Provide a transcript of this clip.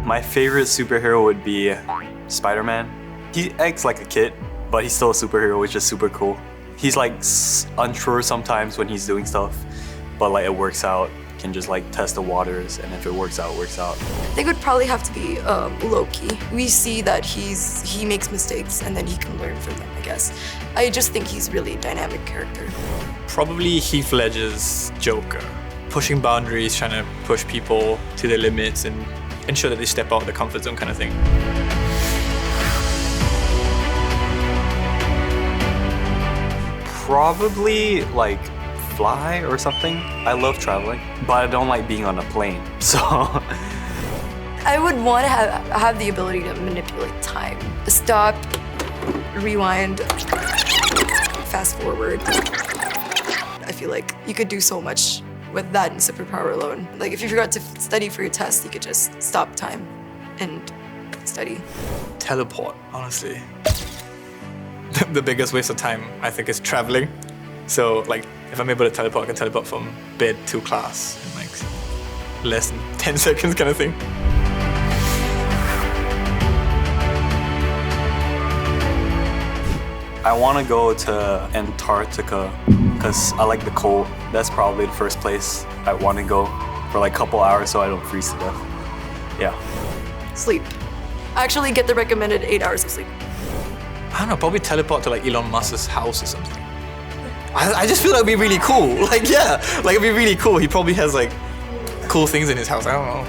My favorite superhero would be Spider-Man. He acts like a kid, but he's still a superhero, which is super cool. He's like unsure sometimes when he's doing stuff, but like it works out. Can just like test the waters, and if it works out, it works out. I think it would probably have to be Loki. We see that he makes mistakes and then he can learn from them, I guess. I just think he's really a dynamic character. Probably Heath Ledger's Joker. Pushing boundaries, trying to push people to their limits and ensure that they step out of the comfort zone kind of thing. Probably like fly or something. I love traveling, but I don't like being on a plane. So I would want to have the ability to manipulate time. Stop, rewind, fast forward. I feel like you could do so much with that superpower alone. Like if you forgot to study for your test, you could just stop time and study. Teleport, honestly. The biggest waste of time, I think, is traveling. So like, if I'm able to teleport, I can teleport from bed to class in like less than 10 seconds kind of thing. I want to go to Antarctica because I like the cold. That's probably the first place I want to go for like a couple hours so I don't freeze to death. Yeah. Sleep. Actually get the recommended 8 hours of sleep. I don't know, probably teleport to like Elon Musk's house or something. I just feel like it'd be really cool. Like, yeah, like it'd be really cool. He probably has like cool things in his house. I don't know.